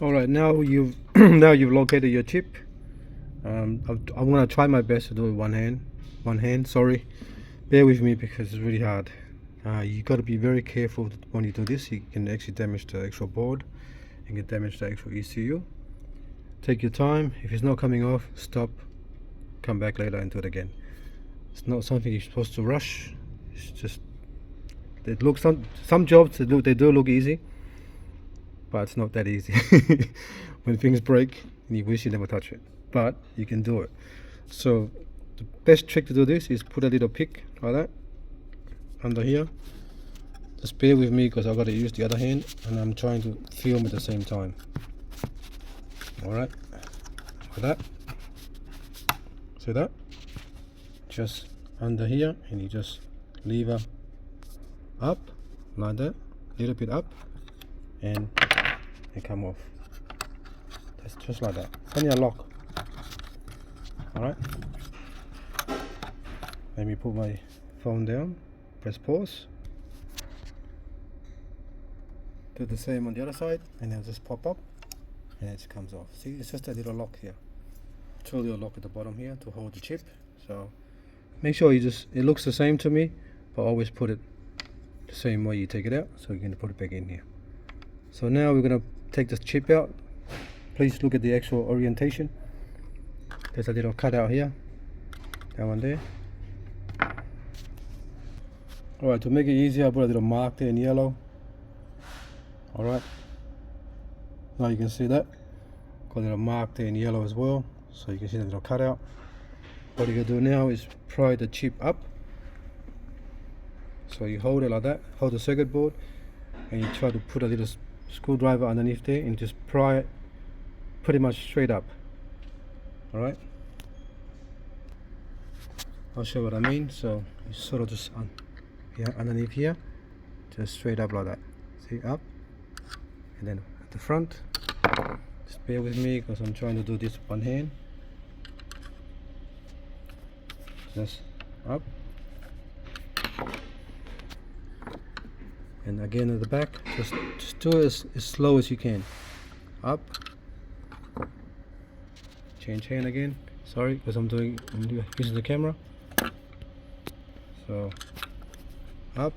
All right, now you've now you've located your chip. I'm gonna try my best to do it one hand. Sorry, bear with me because it's really hard. You got to be very careful when you do this. You can actually damage the actual board. You can damage the actual ECU. Take your time. If it's not coming off, stop. Come back later and do it again. It's not something you're supposed to rush. It's just it looks some jobs they do look easy, but it's not that easy. When things break, you wish you never touch it, but you can do it. So the best trick to do this is put a little pick like that under here. Just bear with me because I've got to use the other hand and I'm trying to film at the same time. Alright, like that. See that? Just under here, and you just lever up like that, a little bit up, and it come off. That's just like that. Then you lock. Alright. Let me put my phone down, press pause. Do the same on the other side, and then just pop up, and it comes off. See, it's just a little lock here. Two little lock at the bottom here to hold the chip. So make sure it looks the same to me, but always put it the same way you take it out, so you're going to put it back in here. So now we're going to take this chip out. Please look at the actual orientation. There's a little cutout here, that one there. Alright, to make it easier, I put a little mark there in yellow. Alright, now you can see that. Got a little mark there in yellow as well, so you can see that little cutout. What you're going to do now is pry the chip up. So you hold it like that, hold the circuit board, and you try to put a little screwdriver underneath there and just pry it pretty much straight up. Alright, I'll show what I mean. So you sort of just underneath here, just straight up like that. See, up, and then at the front. Just bear with me because I'm trying to do this with one hand. Just up, and again at the back. Just do it as slow as you can. Up. Change hand again. Sorry, because I'm using the camera. So up.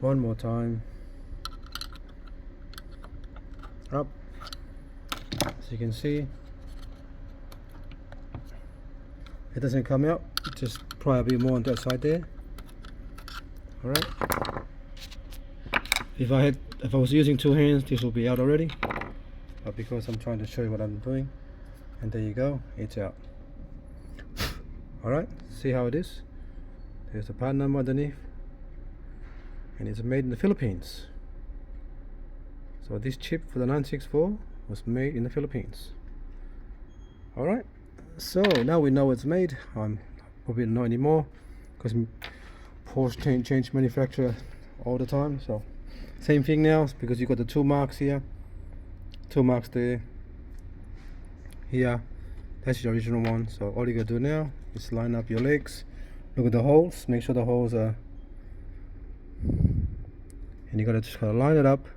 One more time. Up. As you can see, it doesn't come out. Just pry a bit more on that side there. Alright. If I was using two hands, this will be out already. But because I'm trying to show you what I'm doing, and there you go, it's out. Alright, see how it is? There's the part number underneath, and it's made in the Philippines. So this chip for the 964 was made in the Philippines. Alright, so now we know it's made. Probably not anymore because Porsche change manufacturer all the time. So same thing now, because you got the two marks here, two marks there, here. That's the original one. So all you gotta do now is line up your legs, look at the holes, make sure the holes are, and you just gotta line it up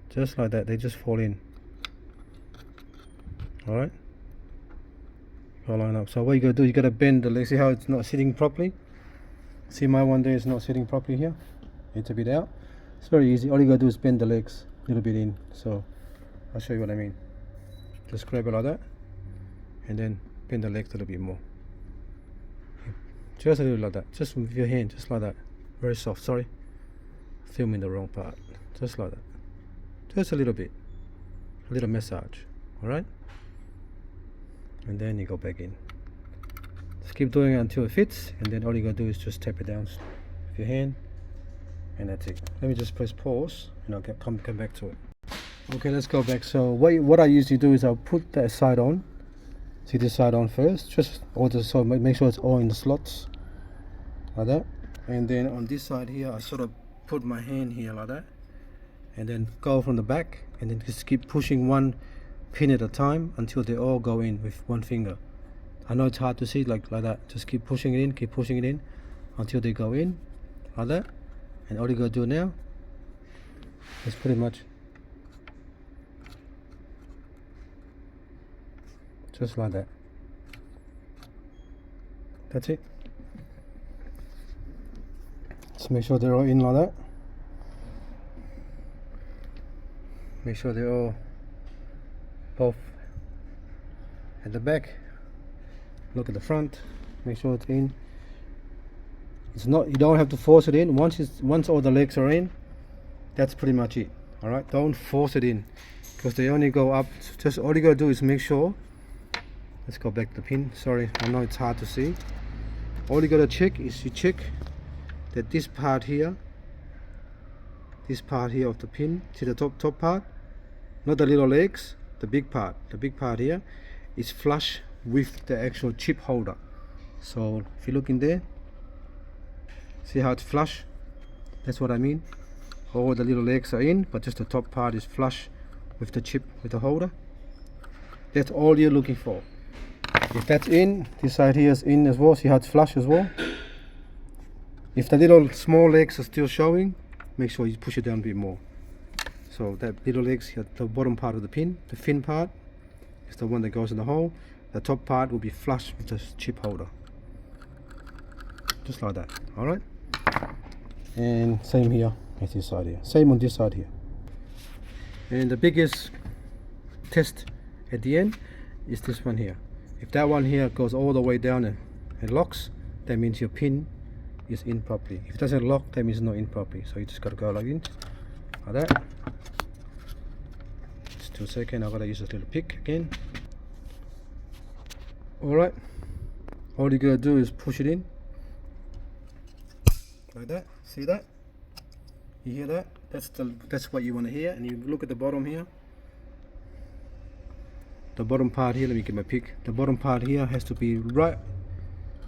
just like that. They just fall in. Alright, line up. So what you gotta do, you gotta bend the leg. See how it's not sitting properly? See, my one there is not sitting properly here. It's a bit out. It's very easy. All you gotta do is bend the legs a little bit in. So I'll show you what I mean. Just grab it like that, and then bend the legs a little bit more. Just a little like that. Just with your hand, just like that. Very soft. Sorry, filming the wrong part. Just like that. Just a little bit. A little massage. Alright? And then you go back in. Just keep doing it until it fits, and then all you gotta do is just tap it down with your hand, and that's it. Let me just press pause, and I'll come back to it. Okay, let's go back. So what I usually do is I'll put that side on. See this side on first, so make sure it's all in the slots like that. And then on this side here, I sort of put my hand here like that, and then go from the back, and then just keep pushing one pin at a time until they all go in with one finger. I know it's hard to see like that. Just keep pushing it in until they go in like that. And all you gotta do now is pretty much just like that. That's it. Just make sure they're all in like that. Make sure they're all both at the back. Look at the front. Make sure it's in. It's not, you don't have to force it in. Once all the legs are in, that's pretty much it. All right, don't force it in because they only go up. Just all you gotta do is make sure. Let's go back to the pin. Sorry, I know it's hard to see. All you gotta check is you check that this part here of the pin, see the top part, not the little legs, the big part here is flush with the actual chip holder. So if you look in there, see how it's flush? That's what I mean. All the little legs are in, but just the top part is flush with the chip, with the holder. That's all you're looking for. If that's in, this side here is in as well. See how it's flush as well? If the little small legs are still showing, make sure you push it down a bit more. So that little legs here, the bottom part of the pin, the fin part, is the one that goes in the hole. The top part will be flush with the chip holder. Just like that, alright? And same here as this side here. Same on this side here. And the biggest test at the end is this one here. If that one here goes all the way down and locks, that means your pin is in properly. If it doesn't lock, that means it's not in properly. So you just gotta go like in, like that. Just 2 seconds, I gotta use this little pick again. Alright, all you gotta do is push it in like that. See that? You hear that? That's what you want to hear. And you look at the bottom here, the bottom part here, let me get my pick. The bottom part here has to be right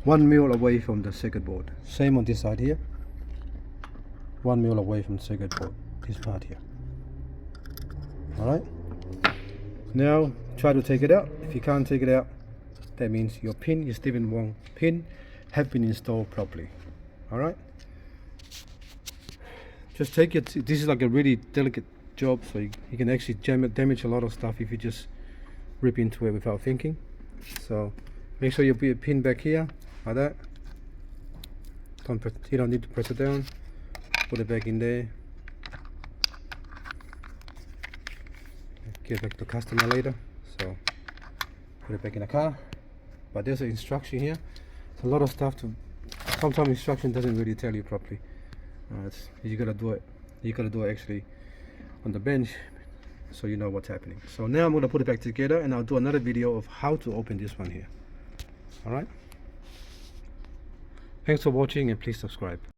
1 mil away from the circuit board. Same on this side here, 1 mil away from the circuit board, this part here. Alright, now try to take it out. If you can't take it out, that means your pin, your Steven Wong pin, have been installed properly. Alright, just take it. This is like a really delicate job, so you can actually damage a lot of stuff if you just rip into it without thinking. So make sure you put your pin back here like that. You don't need to press it down. Put it back in there. Get back to the customer later. So put it back in the car. But there's an instruction here. It's a lot of stuff to. Sometimes instruction doesn't really tell you properly. You gotta do it. You gotta do it actually on the bench, so you know what's happening. So now I'm gonna put it back together, and I'll do another video of how to open this one here. All right. Thanks for watching, and please subscribe.